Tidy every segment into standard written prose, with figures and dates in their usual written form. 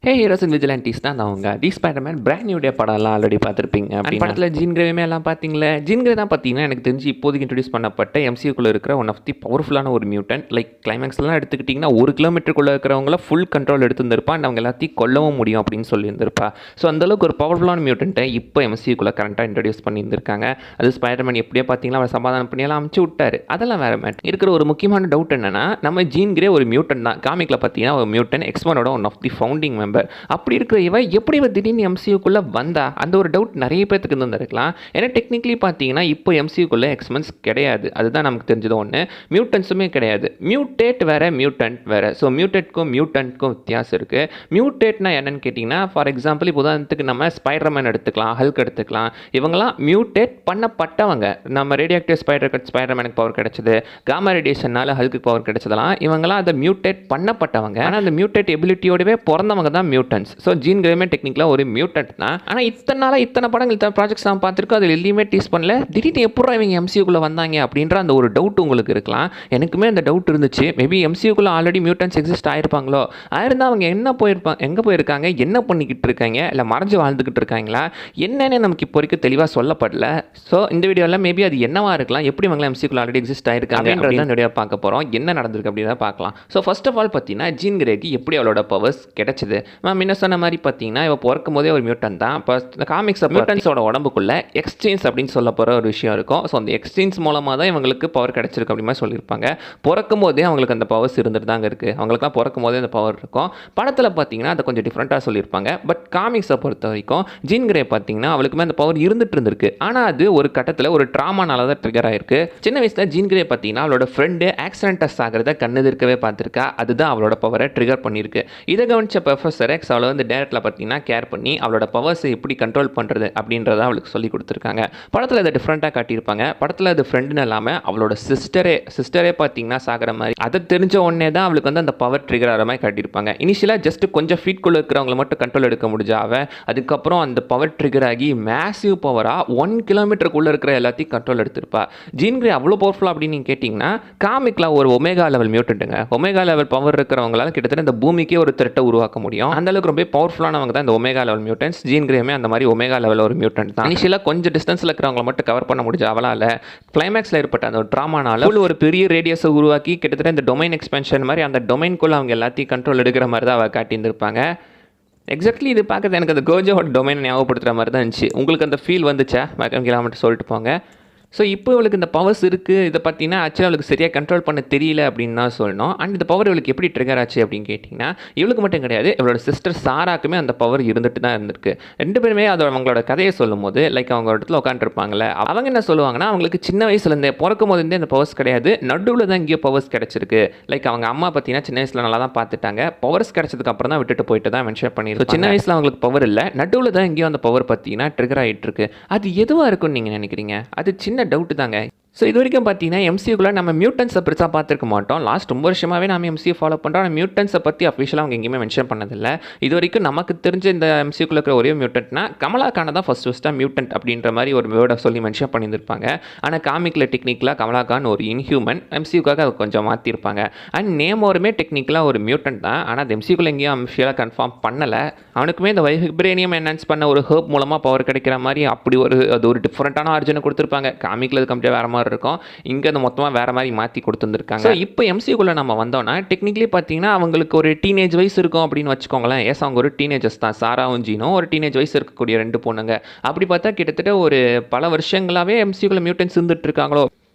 Hey heroes and விஜிலண்டிஸ் தான் அவங்க தி Spiderman brand new day படம்லாம் ஆல்ரெடி பார்த்துருப்பீங்க. அப்படி படத்தில் ஜீன் கிரேமே எல்லாம் பார்த்தீங்களே. ஜீன் கிரே தான் பார்த்தீங்கன்னா எனக்கு தெரிஞ்சு இப்போதைக்கு இன்ட்ரடியூஸ் பண்ணப்பட்ட எம்சியூக்குள்ளே இருக்கிற ஒன் ஆஃப் தி பவர்ஃபுல்லான ஒரு மியூட்டன். லைக் கிளைமேக்ஸ்லாம் எடுத்துக்கிட்டிங்கன்னா 1 கிலோமீட்டருக்குள்ளே இருக்கிறவங்கள ஃபுல் கண்ட்ரோல் எடுத்துருந்துருப்பா அண்ட் அவங்க எல்லாத்தையும் கொல்லவும் முடியும் அப்படின்னு சொல்லியிருந்திருப்பா. ஸோ அந்தளவுக்கு ஒரு பவர்ஃபுல்லான மியூட்டன்ட்டை இப்போ எம்சியூக்குள்ளே கரண்ட்டாக இன்ட்ரடியூஸ் பண்ணியிருந்திருக்காங்க. அது ஸ்பைடர்மேன் எப்படியே பார்த்தீங்கன்னா அவர் சமாதானம் பண்ணியெல்லாம் அமுச்சு விட்டாரு. அதெல்லாம் வேறு மேட். இருக்கிற ஒரு முக்கியமான டவுட் என்னன்னா, நம்ம ஜீன் கிரே ஒரு மியூட்டன் தான். காமிக்கில் பார்த்தீங்கன்னா ஒரு மியூட்டன் எக்ஸ்மனோட one of the founding member. அப்படி இருக்கிற இவ எப்படி திடீர்னு எம்சியூக்குள்ளே வந்தா? அந்த ஒரு டவுட் நிறைய பேருக்கு இருந்திருக்கலாம். ஏன்னா டெக்னிக்கலி பார்த்தீங்கன்னா இப்போ எம்சியூக்குள்ளே எக்ஸ்மென்ஸ் கிடையாது. அதுதான் நமக்கு தெரிஞ்சது ஒன்று. மியூட்டன்ஸுமே கிடையாது. மியூட்டேட் வேறு, மியூட்டன்ட் வேறு. ஸோ மியூட்டேட்க்கும் மியூட்டன்ட்க்கும் வித்தியாசம் இருக்குது. மியூட்டேட்னா என்னன்னு கேட்டிங்கன்னா, ஃபார் எக்ஸாம்பிள் இப்போ உதாரணத்துக்கு நம்ம ஸ்பைடர்மேன் எடுத்துக்கலாம், ஹல்க் எடுத்துக்கலாம். இவங்களாம் மியூட்டேட் பண்ணப்பட்டவங்க. நம்ம ரேடியோஆக்டிவ் ஸ்பைடர்மேனுக்கு பவர் கிடைச்சது, காமா ரேடியேஷனால் ஹல்க்கு பவர் கிடைச்சதெல்லாம் இவங்களாம் அதை மியூட்டேட் பண்ணப்பட்டவங்க. ஆனால் அந்த மியூட்டேட் எபிலிட்டியோடவே பிறந்தவங்க தான் மியூட்டன்ஸ். ஸோ ஜீன் கிரேமே டெக்னிக்கலாக ஒரு மியூட்டன்ட் தான். ஆனால் இத்தனை படங்கள் இத்தனை ப்ராஜெக்ட்ஸ் நான் பார்த்துருக்கோம், அதில் எல்லையுமே டீஸ் பண்ணல. திடீர்னு எப்போ இவங்க எம்சியூக்குள்ளே வந்தாங்க அப்படின்ற அந்த ஒரு டவுட் உங்களுக்கு இருக்கலாம். எனக்குமே அந்த டவுட் இருந்துச்சு. மேபி எம்சியூக்குள்ளே ஆல்ரெடி மியூட்டன்ஸ் எக்ஸிஸ்ட் ஆயிருப்பாங்களோ. ஆயிருந்தால் அவங்க எங்கே போயிருக்காங்க, என்ன பண்ணிக்கிட்டு இருக்காங்க, இல்லை மறைஞ்சு வாழ்ந்துக்கிட்டு இருக்காங்களா என்னன்னு நமக்கு இப்போ வரைக்கும் தெளிவாக சொல்லப்படல. ஸோ இந்த வீடியோவில் மேபி அது என்னவா இருக்கலாம், எப்படி இவங்க எம்சியூக்குள்ளே ஆல்ரெடி எக்ஸிஸ்ட் ஆயிருக்காங்க அப்படின்றத வீடியோ பார்க்க போகிறோம். என்ன நடந்திருக்கு அப்படின்னு பார்க்கலாம். ஸோ ஃபர்ஸ்ட் ஆஃப் ஆல் பார்த்தீங்கன்னா ஜீன் கிரேக்கு எப்படி அவளோட பவர்ஸ் கிடைச்சது. முன்ன சொன்ன மாதிரி பார்த்தீங்கன்னா இவ பிறக்கும் போதே ஒரு மியூட்டன் தான். இப்போ காமிக்ஸ் மியூட்டன்ஸோட உடம்புக்குள்ள எக்ஸ்சேஞ்ச் அப்படின்னு சொல்ல போகிற ஒரு விஷயம் இருக்கும். ஸோ அந்த எக்ஸ்சேஞ்ச் மூலமாக தான் இவங்களுக்கு பவர் கிடைச்சிருக்கு அப்படின்னு சொல்லியிருப்பாங்க. பிறக்கும் போதே அவங்களுக்கு அந்த பவர்ஸ் இருந்துட்டு தாங்க இருக்குது. அவங்களுக்குலாம் பிறக்கும் போதே அந்த பவர் இருக்கும். படத்தில் பார்த்தீங்கன்னா அதை கொஞ்சம் டிஃப்ரெண்ட்டாக சொல்லியிருப்பாங்க. பட் காமிக்ஸை பொறுத்த வரைக்கும் ஜீன் கிரே பார்த்தீங்கன்னா அவளுக்குமே அந்த பவர் இருந்துட்டு இருந்திருக்கு. ஆனால் அது ஒரு கட்டத்தில் ஒரு ட்ராமானால தான் ட்ரிகர் ஆயிருக்கு. சின்ன வயசில் ஜீன் கிரே பார்த்தீங்கன்னா அவளோட ஃப்ரெண்டு ஆக்சிடென்டஸ் ஆகிறத கண்ணெதிர்க்கவே பார்த்துருக்கா. அதுதான் அவளோட பவரை ட்ரிகர் பண்ணியிருக்கு. இதை கவனிச்ச ப்ரொஃபஸர் எக்ஸ் அவளை டேரக்டில் பார்த்தீங்கன்னா கேர் பண்ணி அவளோட பவர்ஸை எப்படி கண்ட்ரோல் பண்ணுறது அப்படின்றத அவளுக்கு சொல்லி கொடுத்துருக்காங்க. படத்தில் அதை டிஃப்ரெண்ட்டாக காட்டியிருப்பாங்க. படத்தில் அது ஃப்ரெண்டுன்னு இல்லாமல் அவளோட சிஸ்டரே பார்த்தீங்கன்னா சாகிற மாதிரி. அதை தெரிஞ்ச உடனே தான் அவளுக்கு அந்த பவர் ட்ரிகர் ஆகிற மாதிரி காட்டியிருப்பாங்க. இனிஷியலாக ஜஸ்ட் கொஞ்சம் ஃபீட்குள்ளே இருக்கிறவங்கள மட்டும் கண்ட்ரோல் எடுக்க முடிஞ்சாவ. அதுக்கப்புறம் அந்த பவர் ட்ரிகர் ஆகி மேசிவ் பவராக 1 கிலோமீட்டருக்குள்ளே இருக்கிற எல்லாத்தையும் கண்ட்ரோல் எடுத்திருப்பா. ஜீன் கிரே அவ்வளோ பவர்ஃபுல்லாக அப்படின்னு நீங்கள் கேட்டிங்கன்னா, காமிக்கில் ஒரு ஒமேகா லெவல் மியூட்டன்ட்டுங்க. ஒமேகா லெவல் பவர் இருக்கிறவங்களால கிட்டத்தட்ட இந்த பூமிக்கே ஒரு த்ரெட்டை உருவாக்க முடியும். அந்தளவுக்கு ரொம்ப பவர்ஃபுல்லானவங்க தான் இந்த ஒமேகா லெவல் மியூட்டன்ஸ். ஜீன் கிரேமே அந்த மாதிரி ஒமேகா லெவல் ஒரு மியூட்டன்ட் தான். இனிஷியலாக கொஞ்சம் டிஸ்டன்ஸில் இருக்கிறவங்கள மட்டும் கவர் பண்ண முடிஞ்ச அவளால் கிளைமேக்ஸில் ஏற்பட்ட அந்த ஒரு ட்ராமானால ஒரு பெரிய ரேடியஸை உருவாக்கி கிட்டத்தட்ட இந்த டொமைன் எக்ஸ்பென்ஷன் மாதிரி அந்த டொமைனுக்குள்ளே அவங்க எல்லாத்தையும் கண்ட்ரோல் எடுக்கிற மாதிரி தான் அவள் காட்டியிருந்திருப்பாங்க. எக்ஸாக்ட்லி இது பார்க்குறது எனக்கு அந்த கோஜோட டொமைனை ஞாபகப்படுத்துகிற மாதிரி தான் இருந்துச்சு. உங்களுக்கு அந்த ஃபீல் வந்துச்சா மட்டும் சொல்லிட்டு போங்க. ஸோ இப்போ இவளுக்கு இந்த பவர்ஸ் இருக்குது. இதை பார்த்தீங்கன்னா ஆக்சுவலாக அவளுக்கு சரியாக கண்ட்ரோல் பண்ண தெரியல அப்படின்னு தான் சொல்லணும். அண்ட் இந்த பவர் இவளுக்கு எப்படி ட்ரிகர் ஆச்சு அப்படின்னு கேட்டிங்கன்னா, இவளுக்கு மட்டும் கிடையாது, இவளோட சிஸ்டர் சாராக்குமே அந்த பவர் இருந்துட்டு தான் இருந்திருக்கு. 2 பேருமே அதோட அவங்களோட கதையை சொல்லும் போது லைக் அவங்க இடத்துல உட்காந்துருப்பாங்களே, அவங்க என்ன சொல்லுவாங்கன்னா அவங்களுக்கு சின்ன வயசுலேருந்தே பிறக்கும் போதுலேருந்தே அந்த பவர்ஸ் கிடையாது, நடுவில் தான் இங்கேயோ பவர்ஸ் கிடச்சிருக்கு. லைக் அவங்க அம்மா பார்த்தீங்கன்னா சின்ன வயசில் நல்லா தான் பார்த்துட்டாங்க. பவர்ஸ் கிடைச்சதுக்கு அப்புறம் தான் விட்டுட்டு போயிட்டு தான் மென்ஷன் பண்ணியிருக்கோம். சின்ன வயசில் அவங்களுக்கு பவர் இல்லை, நடுவில் தான் இங்கேயோ அந்த பவர் பார்த்தீங்கன்னா ட்ரிகர் ஆகிட்டு இருக்கு. அது எதுவாக இருக்குன்னு நீங்கள் நினைக்கிறீங்க? அது சின்ன டவுட்டு தாங்க. ஸோ இது வரைக்கும் பார்த்தீங்கன்னா எம்சியூக்குள்ளே நம்ம மியூட்டன்ஸை பெருசாக பார்த்துருக்க மாட்டோம். லாஸ்ட் ரொம்ப வருஷமாகவே நம்ம எம்சியூ ஃபாலோ பண்ணுறோம். ஆனால் மியூட்டன்ஸை பற்றி அஃபிஷியலாக அவங்க எங்கேயுமே மென்ஷன் பண்ணதில்லை. இது வரைக்கும் நமக்கு தெரிஞ்ச இந்த எம்சியூக்குள்ள இருக்கிற ஒரே மியூட்டன்ட்னா கமலா கானை தான் ஃபஸ்ட்டாக மியூட்டன்ட் அப்படின்ற மாதிரி ஒரு வேர்டை சொல்லி மென்ஷன் பண்ணியிருப்பாங்க. ஆனால் காமிக்கில் டெக்னிக்கலாக கமலா கான் ஒரு இன்ஹியூமன், எம்சியூக்காக அதை கொஞ்சம் மாற்றிருப்பாங்க. அண்ட் நேமோருமே டெக்னிக்கலாக ஒரு மியூட்டன்ட் தான். ஆனால் அது எம்சியூக்குள்ள எங்கேயும் அஃபிஷியலாக கன்ஃபார்ம் பண்ணலை. அவனுக்குமே இந்த வைப்ரேனியம் என்ஹான்ஸ் பண்ண ஒரு ஹர்ப் மூலமாக பவர் கிடைக்கிற மாதிரி அப்படி அது ஒரு டிஃப்ரெண்ட்டான ஆர்ஜனை கொடுத்துருப்பாங்க. காமிக்கில் அது கம்ப்ளீட்டாக வேறு மாதிரி இருக்கும். இங்கே அது மொத்தமாக வேறு மாதிரி மாற்றி கொடுத்துருக்காங்க. ஸோ இப்போ எம்சியூக்குள்ளே நம்ம வந்தோம்னா டெக்னிக்கலி பார்த்தீங்கன்னா அவங்களுக்கு ஒரு டீனேஜ் வயசு இருக்கும் அப்படின்னு வச்சுக்கோங்களேன். ஏஸ் அவங்க ஒரு டீனேஜர்ஸ் தான். சாராவும் ஜீனும் ஒரு டீனேஜ் வயசு இருக்கக்கூடிய 2 பொண்ணுங்க. அப்படி பார்த்தா கிட்டத்தட்ட ஒரு பல வருஷங்களாகவே எம்சியூக்குள்ளே மியூட்டன்ஸ் இருந்துட்டு இருக்காங்களோ,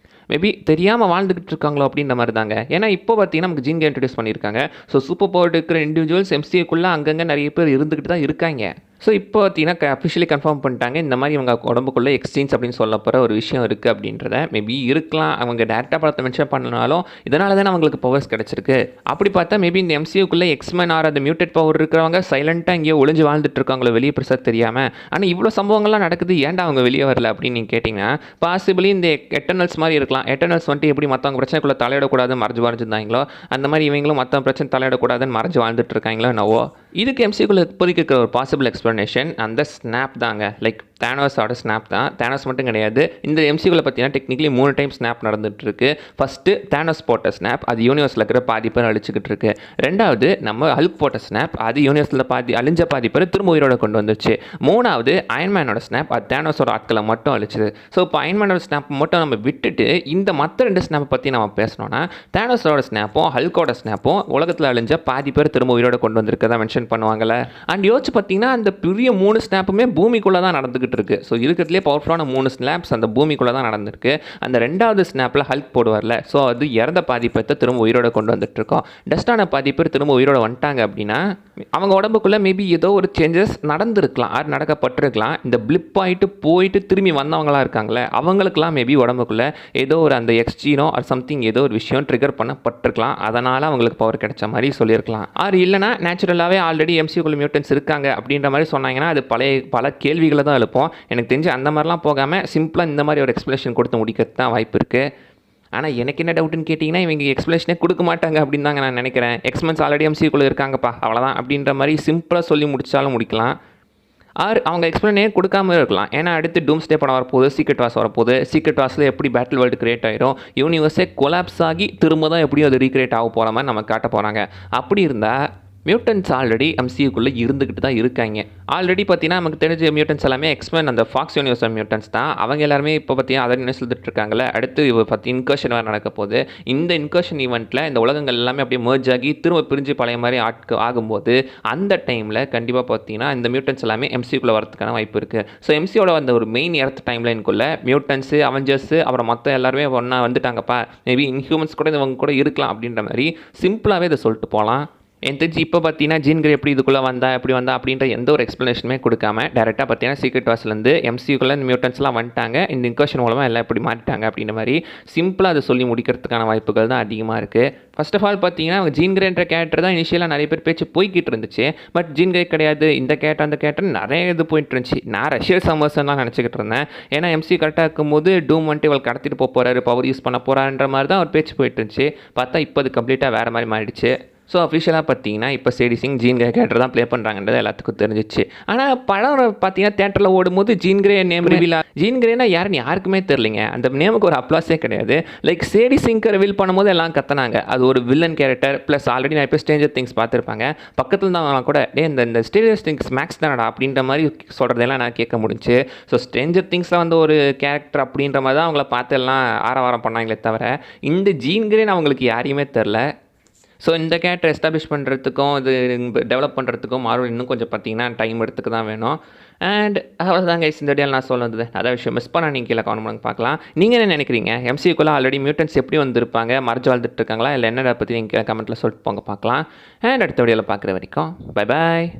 மேபி தெரியாமல் வாழ்ந்துக்கிட்டு இருக்காங்களோ அப்படின்ற மாதிரி தாங்க. ஏன்னா இப்போ பார்த்தீங்கன்னா நமக்கு ஜீன் இன்ட்ரடியூஸ் பண்ணியிருக்காங்க. ஸோ சூப்பர் பவர் இருக்கிற இண்டிவிஜுவல்ஸ் எம்சியூக்குள்ளே அங்கங்கே நிறைய பேர் இருந்துக்கிட்டு தான் இருக்காங்க. ஸோ இப்போ பார்த்தீங்கன்னா அஃபிஷியலி கன்ஃபார்ம் பண்ணிட்டாங்க இந்த மாதிரி இவங்க உடம்புக்குள்ளே எக்ஸ்சேஞ்ச் அப்படின்னு சொல்ல போகிற ஒரு விஷயம் இருக்குது அப்படின்றத. மேபி இருக்கலாம், அவங்க டேரெக்டாக படத்தை மென்ஷன் பண்ணனாலும் இதனால தானே அவங்களுக்கு பவர்ஸ் கிடச்சிருக்கு. அப்படி பார்த்தா மேபி இந்த எம்சியூக்குள்ளே எக்ஸ்மென் ஆர் அந்த மியூட்டட் பவர் இருக்கிறவங்க சைலண்ட்டாக இங்கேயோ ஒளிஞ்சு வாழ்ந்துட்டு இருக்காங்களோ வெளியே பெருசாக தெரியாமல். ஆனால் இவ்வளோ சம்பவங்கள்லாம் நடக்குது, ஏன்டா அவங்க வெளியே வரல அப்படின்னு நீங்கள் கேட்டிங்கன்னா, பாசிபிளி இந்த எட்டர்னல்ஸ் மாதிரி இருக்கலாம். எட்டர்னல்ஸ் வந்துட்டு எப்படி மற்றவங்க பிரச்சனைக்குள்ளே தலையிடக்கூடாதுன்னு மறைஞ்சிருந்தாங்களோ அந்த மாதிரி இவங்களும் மற்ற பிரச்சனை தலையிடக்கூடாதுன்னு மறைஞ்சு வாழ்ந்துட்டு இருக்காங்களோ என்னவோ. இதுக்கு எம்சியூக்குள்ளே இப்போதைக்கு இருக்கிற ஒரு பாசிபிள் எக்ஸ்பிளனேஷன் அந்த ஸ்னாப் தாங்க. லைக் தேனோஸோட ஸ்னாப் தான். தேனோஸ் மட்டும் கிடையாது, இந்த எம்சியூவில் பார்த்தீங்கன்னா டெக்னிக்கலி 3 டைம் ஸ்னாப் நடந்துகிட்ருக்கு. ஃபஸ்ட்டு தேனோஸ் போட்ட ஸ்னாப், அது யூனிவர்ஸில் இருக்கிற பாதி பேர் அழிச்சிக்கிட்டு இருக்கு. ரெண்டாவது நம்ம ஹல்க் போட்ட ஸ்னாப், அது யூனிவர்ஸில் அழிஞ்ச பாதி பேர் திரும்ப உயிரோட கொண்டு வந்துச்சு. மூணாவது அயன்மேனோட ஸ்னாப், அது தேனோஸோட ஆட்களை மட்டும் அழிச்சுது. ஸோ இப்போ அயன்மேனோட ஸ்னாப் மட்டும் நம்ம விட்டுட்டு இந்த மற்ற 2 ஸ்னாப்பை பற்றி நம்ம பேசணும்னா, தேனோஸோட ஸ்னாப்பும் ஹல்கோட ஸ்னாப்பும் உலகத்தில் அழிஞ்ச பாதி பேர் திரும்ப உயிரோட கொண்டு வந்திருக்கதான் மென்ஷன் பண்ணுவாங்கல்ல. அண்ட் யோசிச்சு பார்த்தீங்கன்னா அந்த பெரிய 3 ஸ்னாப்புமே பூமிக்குள்ளே தான் நடந்துகிட்டு இருக்கு. ஸோ இருக்கிறதுலே பவர்ஃபுல்லான 3 ஸ்னாப்ஸ் அந்த பூமிக்குள்ளே தான் நடந்திருக்கு. அந்த 2வது ஸ்னாப்பில் ஹல்க் போடுவார்ல, ஸோ அது இறந்த பாதி பேர்த்த திரும்ப உயிரோட கொண்டு வந்துட்டு இருக்கோம். டஸ்டான பாதி பேர் திரும்ப உயிரோட வந்துட்டாங்க அப்படின்னா அவங்க உடம்புக்குள்ளே மேபி ஏதோ ஒரு சேஞ்சஸ் நடந்திருக்கலாம், அது நடக்கப்பட்டிருக்கலாம். இந்த பிளிப் ஆகிட்டு போயிட்டு திரும்பி வந்தவங்களாம் இருக்காங்களே, அவங்களுக்குலாம் மேபி உடம்புக்குள்ளே ஏதோ ஒரு அந்த எக்ஸ்ஜீனோ ஆர் சம்திங் ஏதோ ஒரு விஷயம் ட்ரிகர் பண்ணப்பட்டிருக்கலாம். அதனால் அவங்களுக்கு பவர் கிடைச்ச மாதிரி சொல்லியிருக்கலாம். ஆர் இல்லைனா நேச்சுரலாகவே ஆல்ரெடி எம்சியூக்குள்ள மியூட்டன்ஸ் இருக்காங்க அப்படின்ற மாதிரி சொன்னாங்கன்னா அது பல கேள்விகளை தான் எழுப்போம். எனக்கு தெரிஞ்சு அந்த மாதிரிலாம் போகாமல் சிம்பிளாக இந்த மாதிரி ஒரு எக்ஸ்பிளேஷன் கொடுத்து முடிக்கிறது தான் வாய்ப்பு இருக்குது. ஆனால் எனக்கு என்ன டவுட்டுன்னு கேட்டிங்கன்னா, இவங்க எக்ஸ்பிளேஷனே கொடுக்க மாட்டாங்க அப்படின்னு தாங்க நான் நினைக்கிறேன். எக்ஸ்மென்ஸ் ஆல்ரெடி எம்சியூக்குள்ளே இருக்காங்கப்பா அவ்வளோதான் அப்படின்ற மாதிரி சிம்பிளாக சொல்லி முடித்தாலும் முடிக்கலாம். ஆர் அவங்க எக்ஸ்பிளைனே கொடுக்காம இருக்கலாம். ஏன்னா அடுத்து டூம்ஸ்டே படம் வரப்போகுது, சீக்ரெட் வார்ஸ் வரப்போகுது. சீக்ரெட் வார்ஸில் எப்படி பேட்டில் வேர்ல்டு கிரியேட் ஆகிரும், யூனிவர்ஸே கொலாப்ஸ் ஆகி திரும்ப தான் எப்படியும் அது ரீக்ரியேட் ஆக போகிற மாதிரி நம்ம காட்ட போகிறாங்க. அப்படி இருந்தால் மியூட்டன்ஸ் ஆல்ரெடி எம்சியூக்குள்ளே இருந்துக்கிட்டு தான் இருக்காங்க. ஆல்ரெடி பார்த்தீங்கன்னா நமக்கு தெரிஞ்ச மியூட்டன்ஸ் எல்லாமே எக்ஸ்மென் அந்த ஃபாக்ஸ் யூனிவர்ஸ் மியூட்டன்ஸ் தான். அவங்க எல்லாருமே இப்போ பார்த்தீங்கன்னா அதர் யூனிவர்ஸ் எழுதிட்டு இருக்காங்களே. அடுத்து பார்த்து இன்கர்ஷன் வேறு நடக்க போகுது. இந்த இன்கர்ஷன் ஈவெண்ட்டில் இந்த உலகங்கள் எல்லாமே அப்படியே மர்ஜ் ஆகி திரும்ப பிரிஞ்சு பழைய மாதிரி ஆகும்போது அந்த டைமில் கண்டிப்பாக பார்த்தீங்கன்னா இந்த மியூட்டன்ஸ் எல்லாமே எம்சியூக்குள்ளே வரதுக்கான வாய்ப்பு இருக்குது. ஸோ எம்சியோட அந்த ஒரு main earth time லைனுக்குள்ளே mutans, Avengers, அப்புறம் மொத்தம் எல்லாருமே ஒன்றா வந்துட்டாங்கப்பா, மேபி இன்ஹியூமன்ஸ் கூட இவங்க கூட இருக்கலாம் அப்படின்ற மாதிரி சிம்பிளாகவே இதை சொல்லிட்டு போகலாம். எனக்கு தெரிஞ்சு இப்போ பார்த்தீங்கன்னா ஜீன் கிரே எப்படி இதுக்குள்ளே எப்படி வந்தா அப்படின்ற எந்த ஒரு எக்ஸ்ப்ளனேஷனுமே கொடுக்காம டேரெக்டாக பார்த்தீங்கன்னா சீக்ரெட் வார்ஸ்லேருந்து எம்சியூக்குள்ளே இந்த மியூட்டன்ஸ்லாம் வந்துட்டாங்க, இந்த இன்கர்ஷன் மூலமாக எல்லாம் எப்படி மாற்றிட்டாங்க அப்படின்ற மாதிரி சிம்பிளாக அதை சொல்லி முடிக்கிறதுக்கான வாய்ப்புகள் தான் அதிகமாக இருக்குது. ஃபர்ஸ்ட் ஆஃப் ஆல் பார்த்தீங்கன்னா அவங்க ஜீன் கிரேன்ற கேரக்டர் தான் இனிஷியலாக நிறைய பேர் பேச்சு போய்கிட்டு இருந்துச்சு. பட் ஜீன் கிரே கிடையாது, இந்த கேரக்டர் அந்த கேரக்டர் நிறைய இது போயிட்டு இருந்துச்சு. நான் ரஷ்யல் சம்மர்ஸ்லாம் நினச்சிக்கிட்டு இருந்தேன். ஏன்னா எம்சி கரெக்டாக இருக்கும்போது டூம் வந்துட்டு இவள் கடத்திட்டு போகிறாரு, பவர் யூஸ் பண்ண போகிறான்ற மாதிரி தான் ஒரு பேச்சு போயிட்டு இருந்துச்சு. பார்த்தா இப்போ அது கம்ப்ளீட்டாக வேறு மாதிரி மாறிடுச்சு. ஸோ அஃபிஷியலாக பார்த்தீங்கன்னா இப்போ Sadie Sink Jean Grey character தான் ப்ளே பண்ணுறாங்கன்றது எல்லாத்துக்கும் தெரிஞ்சிச்சு. ஆனால் படம் பார்த்தீங்கன்னா தேட்டரில் ஓடும்போது Jean Grey name reveal Jean கிரேனா யாருன்னு யாருக்குமே தெரியலிங்க. அந்த நேமுக்கு ஒரு அப்ளாஸே கிடையாது. லைக் சேடி சிங்கை ரிவீல் பண்ணும்போது எல்லாம் கத்துனாங்க, அது ஒரு வில்லன் கேரக்டர் ப்ளஸ் ஆல்ரெடி நான் இப்போ ஸ்ட்ரேஞ்சர் திங்ஸ் பார்த்துருப்பாங்க. பக்கத்தில் தான் கூட இந்த ஸ்ட்ரேஞ்சர் திங்ஸ் மேக்ஸ் தானடா அப்படின்ற மாதிரி சொல்கிறதெல்லாம் நான் கேட்க முடிஞ்சு. ஸோ ஸ்ட்ரேஞ்சர் திங்ஸில் வந்து ஒரு கேரக்டர் அப்படின்ற மாதிரி தான் அவங்கள பார்த்து எல்லாம் ஆரவாரம் பண்ணாங்களே தவிர இந்த ஜீன் கிரேன்னு அவங்களுக்கு யாரையுமே தெரில. ஸோ இந்த கேரக்டர் எஸ்டாப்ளிஷ் பண்ணுறதுக்கும் இது டெவலப் பண்ணுறதுக்கும் மார்வல் இன்னும் கொஞ்சம் பார்த்தீங்கன்னா டைம் எடுத்துக்க தான் வேணும். அண்ட் அவ்வளோதாங்க இந்த வீடியோவில் நான் சொல்ல வந்தது. அதாவது விஷயம் மிஸ் பண்ணால் நீங்கள் கீழே கமெண்ட் பண்ணி பார்க்கலாம். நீங்கள் என்ன நினைக்கிறீங்க, எம்சியூக்குள்ளே ஆல்ரெடி மியூட்டன்ஸ் எப்படி வந்திருப்பாங்க, மறைச்சு வாழ்ந்துட்டு இருக்காங்களா, இல்லை என்னடா பற்றி நீங்கள் கமெண்ட்டில் சொல்லிட்டு போங்க பார்க்கலாம். அண்ட் அடுத்த வீடியோவில் பார்க்குற வரைக்கும் பை பாய்.